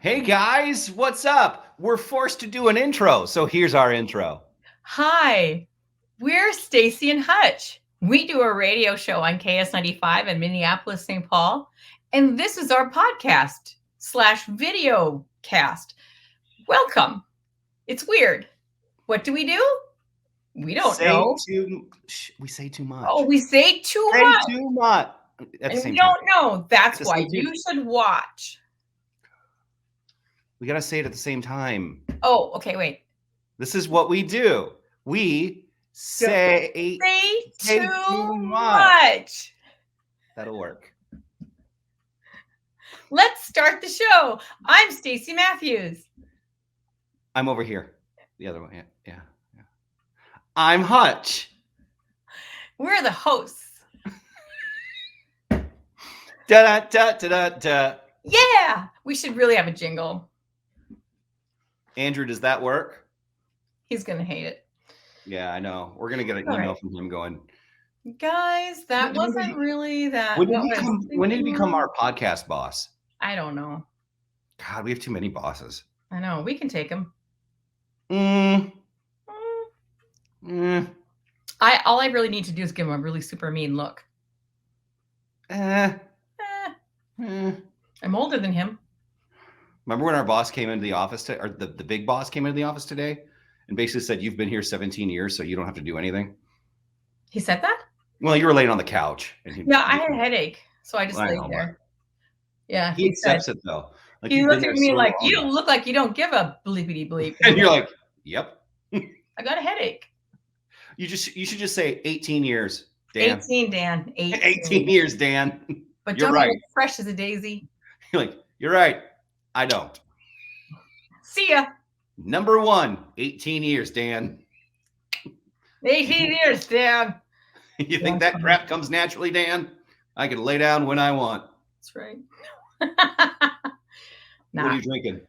Hey guys, what's up? We're forced to do an intro, so here's our intro. Hi, we're Staci and Hutch. We do a radio show on KS95 in Minneapolis, St. Paul, and this is our podcast / video cast. Welcome. It's weird. What do? We don't know. We say too much. Oh, we say too Say much. too much at the And same we time. don't know. That's At the why same you should watch. We gotta say it at the same time. Oh, okay, wait. This is what we do. We say too much. That'll work. Let's start the show. I'm Staci Matthews. I'm over here. The other one. Yeah. I'm Hutch. We're the hosts. Da da da da da. Yeah, we should really have a jingle. Andrew, does that work? He's gonna hate it. Yeah, I know. We're gonna get an email from him going, guys, that wasn't really that. When did he become our podcast boss? I don't know. God, we have too many bosses. I know. We can take him. All I really need to do is give him a really super mean look. I'm older than him. Remember when our boss came into the office, or the big boss came into the office today and basically said, "You've been here 17 years, so you don't have to do anything." He said that? Well, you were laying on the couch. Yeah, I had a headache, so I just laid there. Yeah. He accepts it, though. Like, he looked at me like, you don't look like you don't give a bleepity bleep. And you're like, yep. I got a headache. You should just say 18 years, Dan. 18, Dan. 18 years, Dan. But you're right. Fresh as a daisy. You're like, you're right. I don't. See ya. Number 1, 18 years, Dan. 18 years, Dan. You think that crap comes naturally, Dan? I can lay down when I want. That's right. What are you drinking?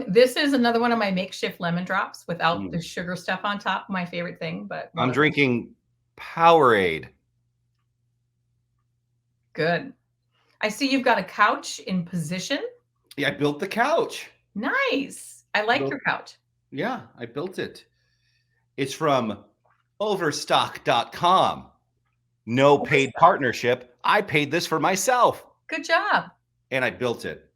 This is another one of my makeshift lemon drops without the sugar stuff on top. My favorite thing, but I'm drinking Powerade. Good. I see you've got a couch in position. Yeah, I built the couch. Nice. I like your couch. Yeah, I built it. It's from Overstock.com. No paid partnership. I paid this for myself. Good job. And I built it.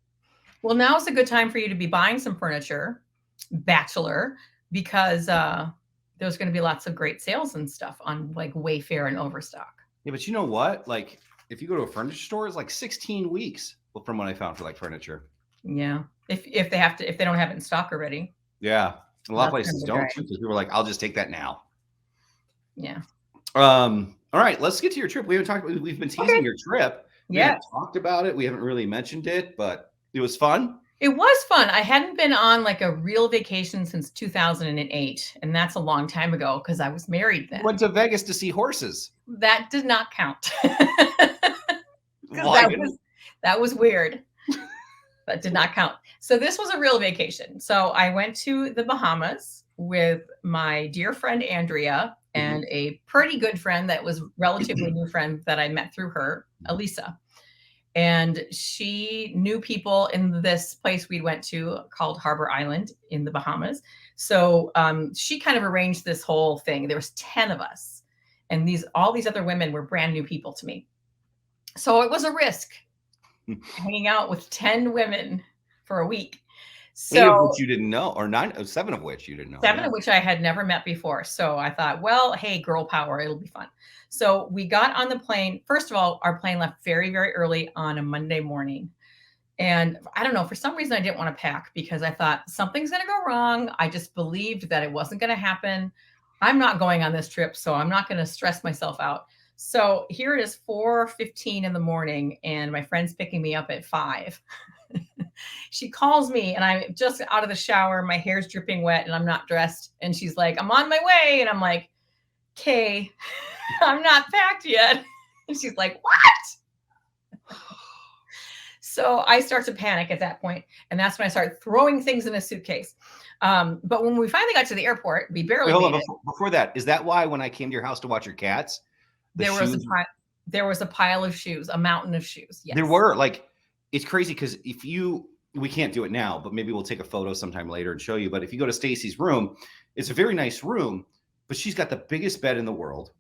Well, now is a good time for you to be buying some furniture, bachelor, because there's going to be lots of great sales and stuff on like Wayfair and Overstock. Yeah, but you know what? Like, if you go to a furniture store, it's like 16 weeks from what I found for like furniture. Yeah, if they don't have it in stock already. Yeah, a lot of places don't. Because people are like, I'll just take that now. Yeah. All right, let's get to your trip. We haven't talked. We've been teasing your trip. We haven't talked about it. We haven't really mentioned it, but it was fun. It was fun. I hadn't been on like a real vacation since 2008, and that's a long time ago because I was married then. Went to Vegas to see horses. That did not count. Why? That was weird. That did not count. So this was a real vacation. So I went to the Bahamas with my dear friend Andrea and a pretty good friend that was relatively new friend that I met through her, Elisa. And she knew people in this place we went to called Harbor Island in the Bahamas. So she kind of arranged this whole thing. There was 10 of us, and all these other women were brand new people to me. So it was a risk hanging out with 10 women for a week. So 8 of which you didn't know, or 7 of which you didn't know. 7 of which I had never met before. So I thought, well, hey, girl power, it'll be fun. So we got on the plane. First of all, our plane left very, very early on a Monday morning. And I don't know, for some reason I didn't want to pack because I thought something's going to go wrong. I just believed that it wasn't going to happen. I'm not going on this trip, so I'm not going to stress myself out. So here it is 4:15 in the morning, and my friend's picking me up at 5. She calls me, and I'm just out of the shower. My hair's dripping wet, and I'm not dressed. And she's like, I'm on my way. And I'm like, okay, I'm not packed yet. And she's like, what? So I start to panic at that point, and that's when I start throwing things in a suitcase. But when we finally got to the airport, we barely made it. Before that, is that why when I came to your house to watch your cats, there was a pile of shoes, a mountain of shoes? Yes. There were, like, it's crazy because if you we can't do it now, but maybe we'll take a photo sometime later and show you. But if you go to Staci's room, it's a very nice room, but she's got the biggest bed in the world.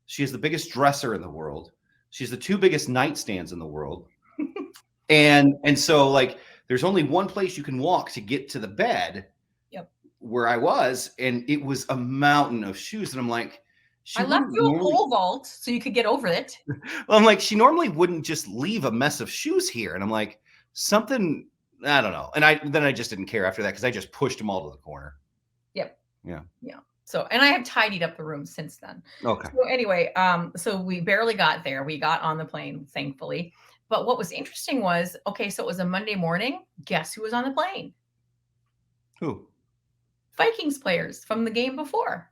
She has the biggest dresser in the world. She's the 2 biggest nightstands in the world. and so like there's only one place you can walk to get to the bed. Yep. Where I was, and it was a mountain of shoes. And I'm like, I left you a pole vault so you could get over it. Well, I'm like, she normally wouldn't just leave a mess of shoes here. And I'm like, something, I don't know. And then I just didn't care after that because I just pushed them all to the corner. Yep. Yeah. Yeah. So, and I have tidied up the room since then. Okay. So anyway, so we barely got there. We got on the plane, thankfully. But what was interesting was, okay, so it was a Monday morning. Guess who was on the plane? Who? Vikings players from the game before.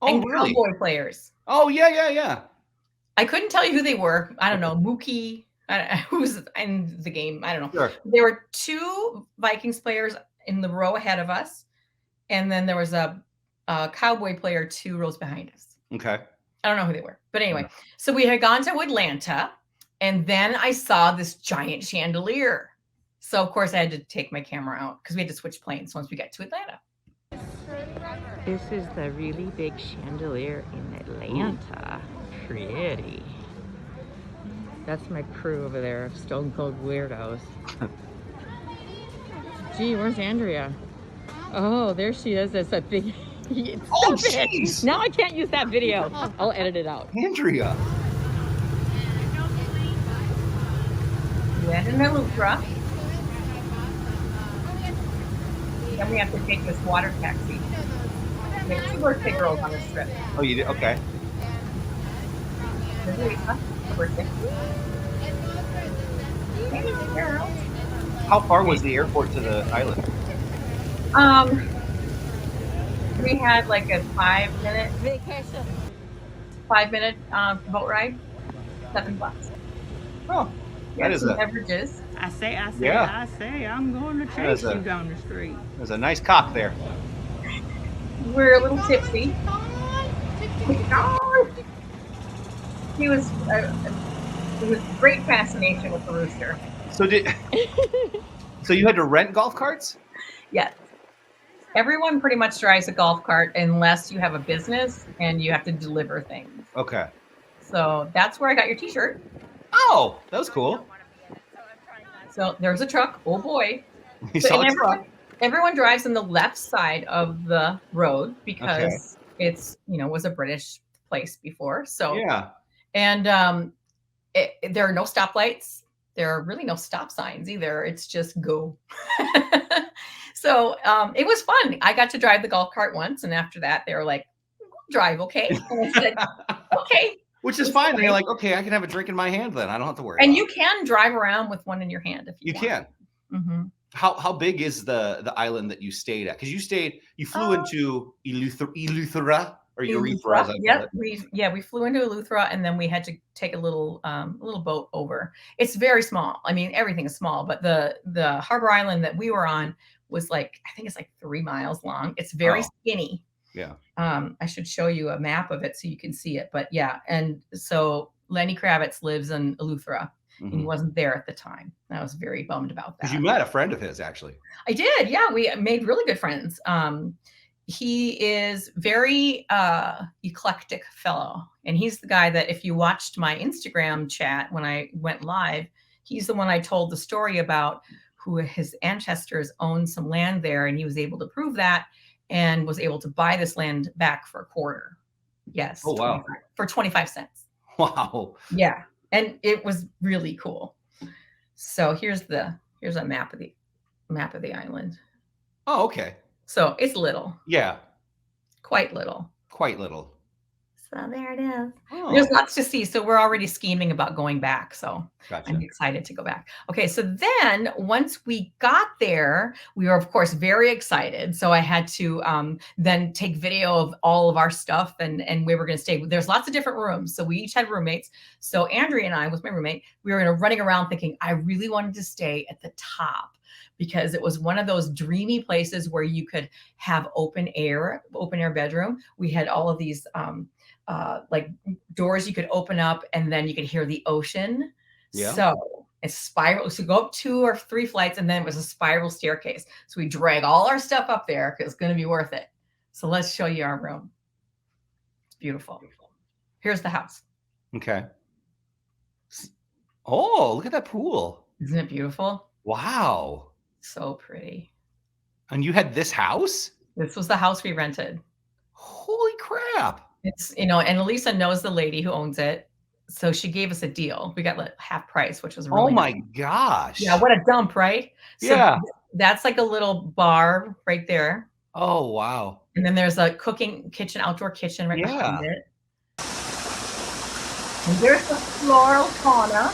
Oh, and really? Cowboy players. Oh, yeah. I couldn't tell you who they were. I don't know. Mookie, who was in the game. I don't know. Sure. There were 2 Vikings players in the row ahead of us. And then there was a Cowboy player 2 rows behind us. Okay. I don't know who they were. But anyway, so we had gone to Atlanta. And then I saw this giant chandelier. So, of course, I had to take my camera out because we had to switch planes once we got to Atlanta. This is the really big chandelier in Atlanta. Ooh. Pretty. That's my crew over there of Stone Cold Weirdos. Gee, where's Andrea? Oh, there she is. That's a big... Oh, jeez! Now I can't use that video. I'll edit it out. Andrea. We went in Eleuthera. Then we have to take this water taxi. We have 2 birthday girls on this trip. Oh, you did? Okay. There's Lisa, her birthday. Hey, girl. How far was the airport to the island? We had like a 5-minute vacation. 5-minute boat ride. $7. Oh, that is some beverages. I say, I'm going to chase you down the street. There's a nice cock there. We're a little tipsy. He was great fascination with the rooster. So so you had to rent golf carts? Yes. Everyone pretty much drives a golf cart unless you have a business and you have to deliver things. Okay. So that's where I got your t-shirt. Oh, that was cool. So there's a truck. Oh boy. You saw a truck. Everyone drives on the left side of the road because it's, was a British place before. So yeah. And there are no stoplights. There are really no stop signs either. It's just go. So it was fun. I got to drive the golf cart once. And after that, they were like, drive, okay? And I said, okay. Which is fine. And you're like, okay, I can have a drink in my hand then. I don't have to worry And about you can drive around with one in your hand if you want. can. Mm-hmm. How big is the island that you stayed at? Because you flew into Eleuthera or Urethra. Yep. We flew into Eleuthera and then we had to take a little boat over. It's very small. I mean, everything is small, but the harbor island that we were on was I think it's 3 miles long. It's very skinny. Yeah. I should show you a map of it so you can see it. But yeah, and so Lenny Kravitz lives in Eleuthera. Mm-hmm. And he wasn't there at the time. I was very bummed about that. Because you met a friend of his, actually. I did. Yeah, we made really good friends. He is very eclectic fellow. And he's the guy that if you watched my Instagram chat when I went live, he's the one I told the story about who his ancestors owned some land there. And he was able to prove that and was able to buy this land back for a quarter. Yes. Oh, wow. For 25 cents. Wow. Yeah. And it was really cool. So here's a map of the island. Oh, okay. So it's little. Yeah. Quite little. Quite little. So there it is. Oh. There's lots to see. So we're already scheming about going back. So gotcha. I'm excited to go back. Okay. So then once we got there, we were of course very excited. So I had to then take video of all of our stuff and we were going to stay. There's lots of different rooms. So we each had roommates. So Andrea and I, with my roommate, we were running around thinking, I really wanted to stay at the top because it was one of those dreamy places where you could have open air bedroom. We had all of these doors you could open up and then you could hear the ocean. Yeah. So It's spiral. So go up 2 or 3 flights, and then it was a spiral staircase. So we drag all our stuff up there because it's going to be worth it. So let's show you our room. It's beautiful. Here's the house. Okay. Oh, look at that pool. Isn't it beautiful? Wow. So pretty. And you had this house? This was the house we rented. Holy crap. It's, and Elisa knows the lady who owns it. So she gave us a deal. We got like half price, which was really my nice. gosh. Yeah, what a dump, right? So yeah. That's like a little bar right there. Oh, wow. And then there's a kitchen, outdoor kitchen right behind it. And there's the floral fauna.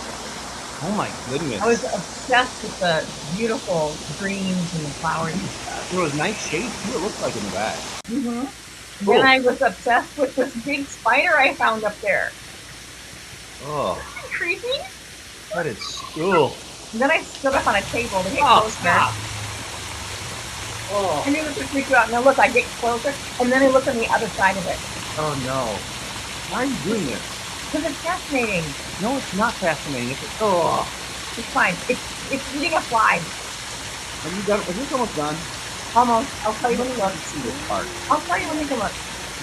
Oh my goodness. I was obsessed with the beautiful greens and the flowers and stuff. There was nice shade too, it looked like in the back. Mm-hmm. Then I was obsessed with this big spider I found up there. Oh. Isn't that creepy? That is cool. And then I stood up on a table to get closer. Stop. Oh. And it was just freak you out. Now look, I get closer, and then I look on the other side of it. Oh no. Why are you doing this? Because it's fascinating. No, it's not fascinating. It's fine. It's eating a fly. Are you done? Is this almost done? Almost. I'll tell you when you look. See this part. I'll tell you when you can look.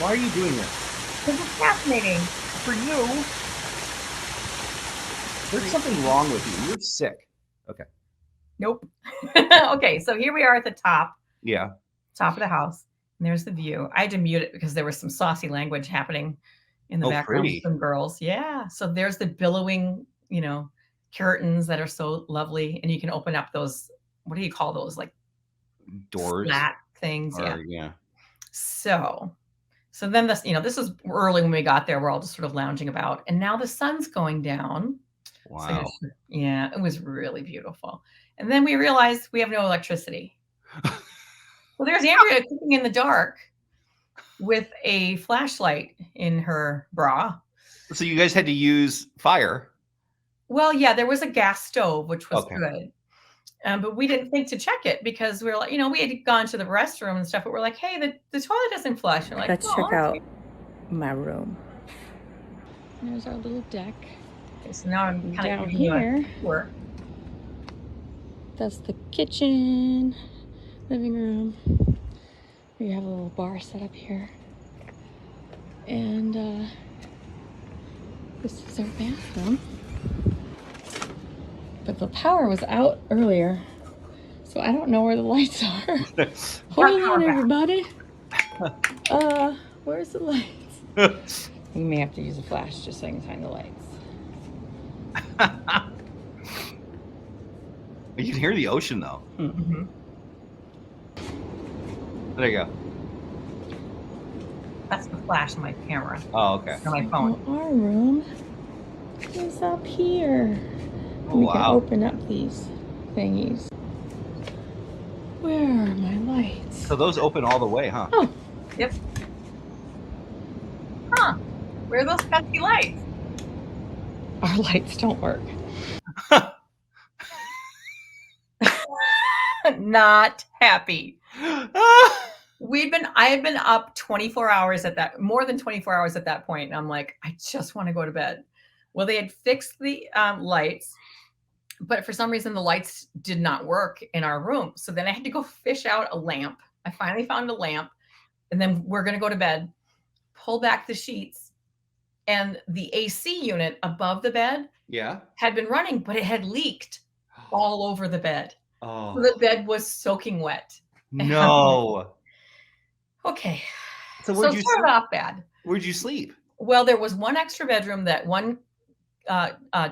Why are you doing this? Because it's fascinating. For you. There's something wrong with you. You're sick. Okay. Nope. Okay, so here we are at the top. Yeah. Top of the house. And there's the view. I had to mute it because there was some saucy language happening in the background with some girls. Yeah. So there's the billowing, curtains that are so lovely. And you can open up those, what do you call those? Like doors. Slat things. Yeah. So then this, this was early when we got there. We're all just sort of lounging about. And now the sun's going down. Wow. So, yeah, it was really beautiful. And then we realized we have no electricity. Well, there's Andrea cooking in the dark with a flashlight in her bra. So you guys had to use fire. Well, yeah, there was a gas stove, which was good. But we didn't think to check it because we were like, we had gone to the restroom and stuff, but we're like, hey, the toilet doesn't flush. We're like, let's check out my room. There's our little deck. Okay, so now I'm kind down of here. Tour. That's the kitchen, living room. We have a little bar set up here. And this is our bathroom. But the power was out earlier, so I don't know where the lights are. Hold on, everybody. Where's the lights? We may have to use a flash just so I can find the lights. You can hear the ocean though. Mm-hmm. There you go. That's the flash on my camera. Oh, okay. On my phone. Well, our room is up here. Oh, we can open up these thingies. Where are my lights? So those open all the way, huh? Oh. Yep. Huh. Where are those pesky lights? Our lights don't work. Not happy. I had been up 24 hours more than 24 hours at that point. And I'm like, I just want to go to bed. Well, they had fixed the lights, but for some reason the lights did not work in our room. So then I had to go fish out a lamp. I finally found a lamp, and then we're going to go to bed, pull back the sheets, and the AC unit above the bed had been running, but it had leaked all over the bed. Oh. So the bed was soaking wet. No. Okay. So where'd you start off bad. Where'd you sleep? Well, there was one extra bedroom that one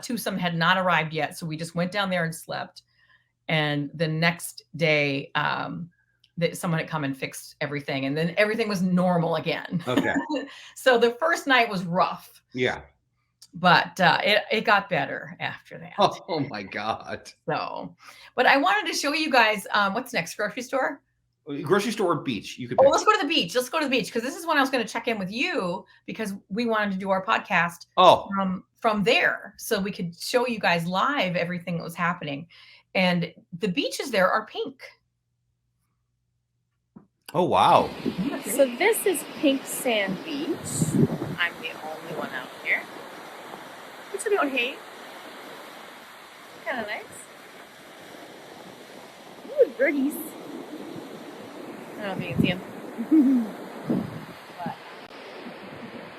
twosome had not arrived yet. So we just went down there and slept. And the next day, someone had come and fixed everything. And then everything was normal again. Okay. So the first night was rough. Yeah. But it got better after that. Oh my God. So, but I wanted to show you guys what's next, grocery store? Grocery store or beach? You could. Let's go to the beach. Let's go to the beach because this is when I was going to check in with you because we wanted to do our podcast. From there, so we could show you guys live everything that was happening, and the beaches there are pink. Oh wow! So this is Pink Sand Beach. I'm the only one out here. What's it doing, hey? kind of nice. Ooh, birdies. I don't know if you can see them. But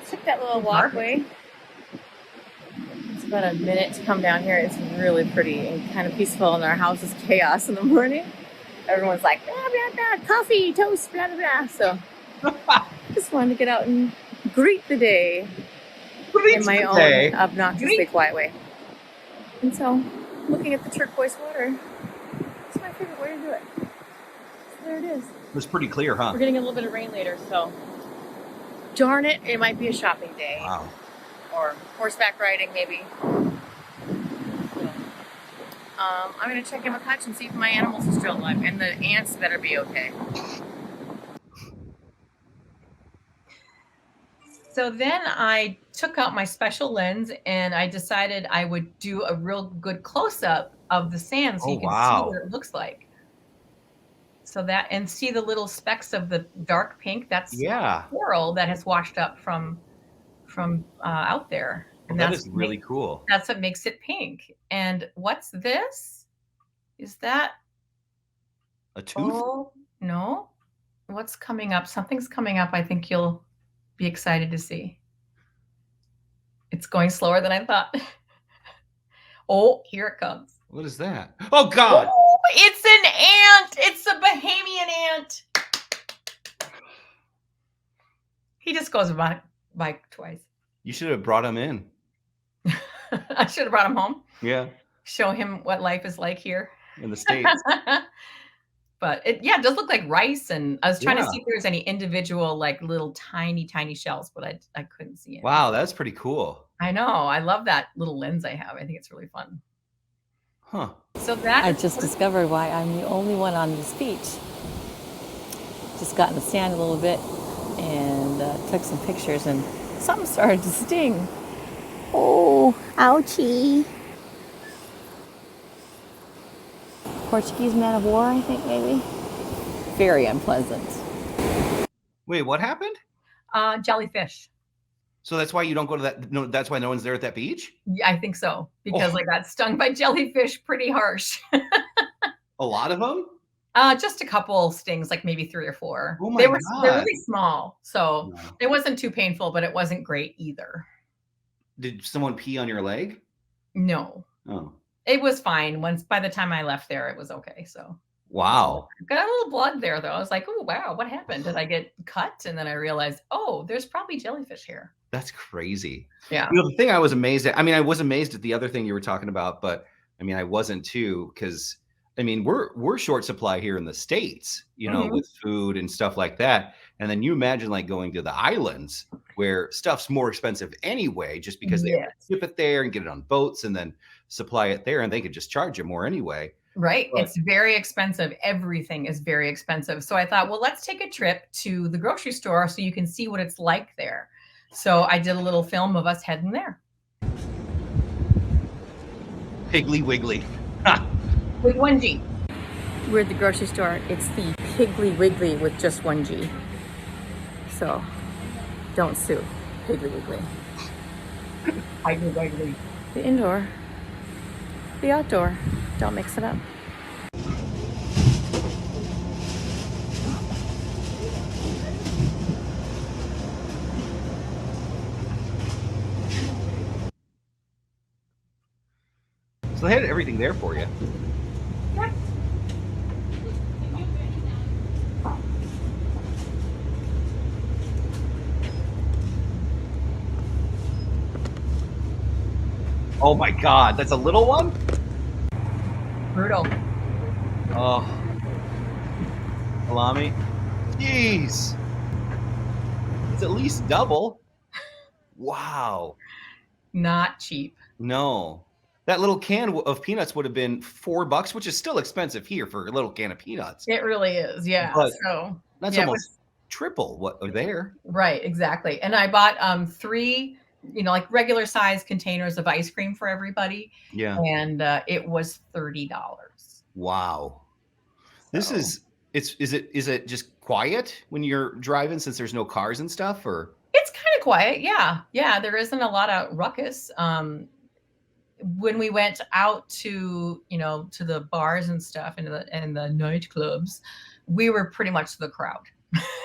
took that little walkway. It's about a minute to come down here. It's really pretty and kind of peaceful, and our house is chaos in the morning. Everyone's like, blah, blah, blah, coffee, toast, blah, blah, blah. So just wanted to get out and greet the day in my own obnoxiously quiet way. And so, looking at the turquoise water, it's my favorite way to do it. So there it is. It was pretty clear, huh? We're getting a little bit of rain later, so darn it, it might be a shopping day. Wow. Or horseback riding, maybe. So, I'm going to check in with Hutch and see if my animals are still alive. And the ants better be okay. So then I took out my special lens and I decided I would do a real good close-up of the sand so you can see what it looks like. So that, and see the little specks of the dark pink, that's coral that has washed up from out there. And that is really cool. That's what makes it pink. And what's this? Is that a tooth? Oh, no. What's coming up? Something's coming up. I think you'll be excited to see. It's going slower than I thought. Oh, here it comes. What is that? Oh, God. Oh, it's an ant. It's a Bahamian ant. He just goes by twice. You should have brought him in. I should have brought him home. Yeah. Show him what life is like here in the States. But it does look like rice. And I was trying to see if there's any individual, like little tiny shells, but I couldn't see it. Wow, that's pretty cool. I know. I love that little lens I have. I think it's really fun. Huh. So that I just discovered why I'm the only one on this beach. Just got in the sand a little bit and took some pictures, and something started to sting. Oh, ouchie. Portuguese man of war, I think, maybe. Very unpleasant. Wait, what happened? Jellyfish. So that's why you don't go to that. No, that's why no one's there at that beach? Yeah, I think so. Because I got stung by jellyfish pretty harsh. A lot of them? Just a couple stings, like maybe 3 or 4. Oh my God. They're really small. So it wasn't too painful, but it wasn't great either. Did someone pee on your leg? No. Oh. It was fine. By the time I left there, it was okay. So wow. Got a little blood there though. I was like, oh wow, what happened? Did I get cut? And then I realized, oh, there's probably jellyfish here. That's crazy. Yeah. You know, the thing I was amazed at, I mean, I was amazed at the other thing you were talking about, but I mean, I wasn't too, because I mean, we're short supply here in the States, you know, with food and stuff like that. And then you imagine like going to the islands where stuff's more expensive anyway, just because they ship it there and get it on boats and then supply it there, and they could just charge you more anyway. Right. But it's very expensive. Everything is very expensive. So I thought, well, let's take a trip to the grocery store so you can see what it's like there. So I did a little film of us heading there. Piggly Wiggly. With 1 G. We're at the grocery store. It's the Piggly Wiggly with just 1 G. So don't sue Piggly Wiggly. Piggly Wiggly. The indoor, the outdoor. Don't mix it up. So they had everything there for you. Yeah. Oh my God, that's a little one? Brutal. Oh. Salami. Jeez. It's at least double. Wow. Not cheap. No. That little can of peanuts would have been $4, which is still expensive here for a little can of peanuts. It really is, yeah. But so that's almost triple what are there. Right, exactly. And I bought 3, like regular size containers of ice cream for everybody. Yeah. And it was $30. Wow. This is it just quiet when you're driving since there's no cars and stuff, or? It's kind of quiet, yeah. Yeah, there isn't a lot of ruckus. when we went out to, to the bars and stuff and the nightclubs, we were pretty much the crowd.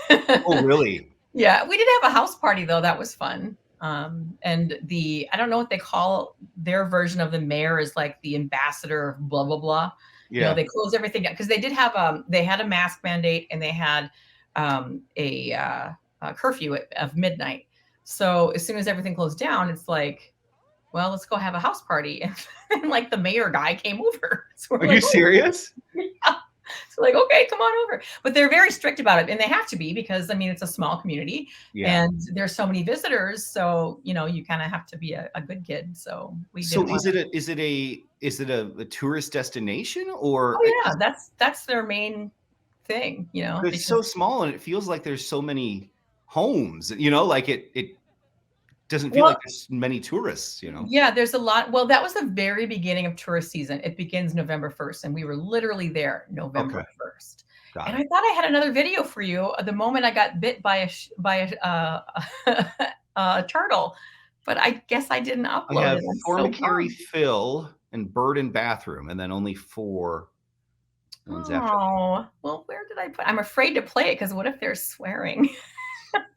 Oh, really? Yeah, we did have a house party though. That was fun. And I don't know what they call their version of the mayor is like the ambassador of blah, blah, blah. Yeah. They closed everything down because they did have, they had a mask mandate and they had a curfew of midnight. So as soon as everything closed down, it's like, well, let's go have a house party. And like the mayor guy came over. So Are you serious? Yeah. So like, okay, come on over. But they're very strict about it. And they have to be because, I mean, it's a small community and there's so many visitors. So, you kind of have to be a good kid. So is it a tourist destination or? Oh, yeah, that's their main thing, It's so small and it feels like there's so many homes, like it doesn't feel like there's many tourists, Yeah, there's a lot. Well, that was the very beginning of tourist season. It begins November 1st, and we were literally there November 1st. And I thought I had another video for you the moment I got bit by a turtle, but I guess I didn't upload I have it. Formicary Phil and Bird in Bathroom, and then only 4 ones after. Oh, well, where did I put? I'm afraid to play it because what if they're swearing?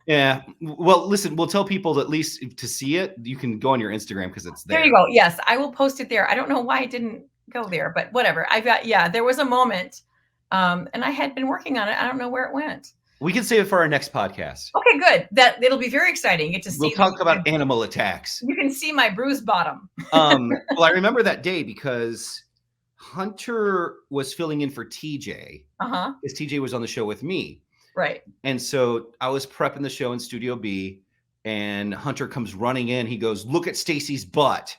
Yeah. Well, listen, we'll tell people that at least to see it, you can go on your Instagram because it's there. There you go. Yes, I will post it there. I don't know why I didn't go there, but whatever. There was a moment and I had been working on it. I don't know where it went. We can save it for our next podcast. Okay, good. It'll be very exciting. You get to see. We'll talk about animal attacks. You can see my bruised bottom. Well, I remember that day because Hunter was filling in for TJ. Because TJ was on the show with me. Right. And so I was prepping the show in Studio B and Hunter comes running in. He goes, "Look at Staci's butt."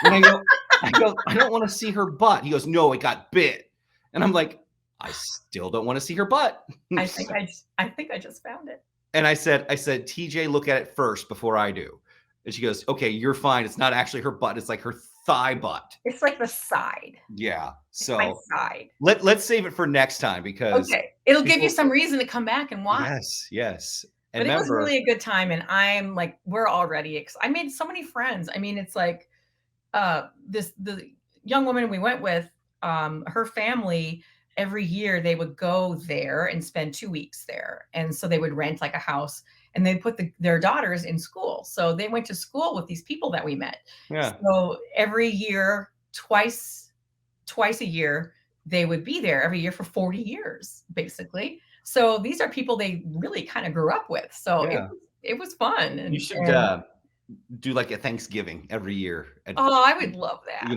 And I go, "I don't want to see her butt." He goes, "No, it got bit." And I'm like, "I still don't want to see her butt." I think I just found it. And I said, "TJ, look at it first before I do." And she goes, "Okay, you're fine. It's not actually her butt. It's like her thigh butt." It's like the side. Yeah. So my side. Let's save it for next time because it'll give you some reason to come back and watch. Yes. And it was really a good time. And I'm like, we're already I made so many friends. I mean, it's like the young woman we went with, her family, every year they would go there and spend 2 weeks there. And so they would rent like a house and they put their daughters in school. So they went to school with these people that we met. Yeah. So every year, twice a year, they would be there every year for 40 years, basically. So these are people they really kind of grew up with. So it was fun. And, you should do like a Thanksgiving every year. I would love that.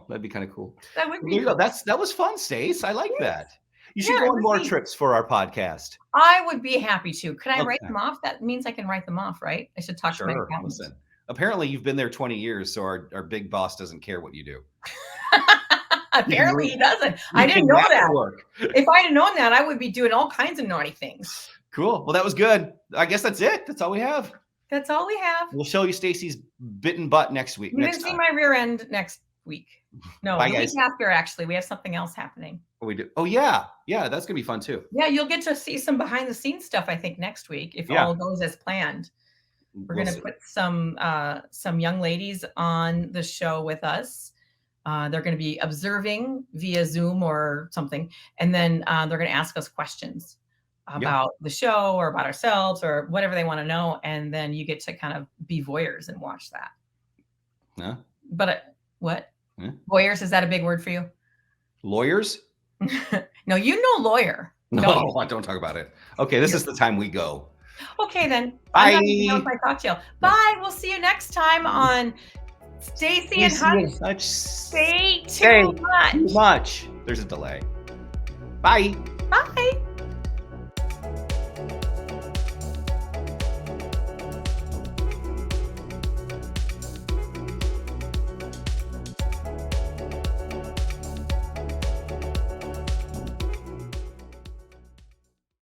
That'd be kind of cool. That would be cool. That was fun, Stace. I like that. You should go on more trips for our podcast. I would be happy to. Could I write them off? That means I can write them off, right? I should talk to my accountant. Listen, apparently you've been there 20 years, so our big boss doesn't care what you do. Apparently he doesn't. I didn't know that. If I had known that, I would be doing all kinds of naughty things. Cool. Well, that was good. I guess that's it. That's all we have. That's all we have. We'll show you Staci's bitten butt next week. You can see my rear end next week. No, Bye, the week after, actually. We have something else happening. We do. Oh, yeah. Yeah, that's going to be fun, too. Yeah, you'll get to see some behind-the-scenes stuff, I think, next week, if all goes as planned. We're going to put some young ladies on the show with us. They're going to be observing via Zoom or something, and then they're going to ask us questions about the show or about ourselves or whatever they want to know, and then you get to kind of be voyeurs and watch that. Yeah. But what? Voyeurs, is that a big word for you? Lawyers? No, you know lawyer. No, don't talk about it. Okay, this is the time we go. Okay, then. Bye. I'm not with my cocktail. Bye. We'll see you next time on Staci and Hutch. Say too much. Too much. There's a delay. Bye. Bye.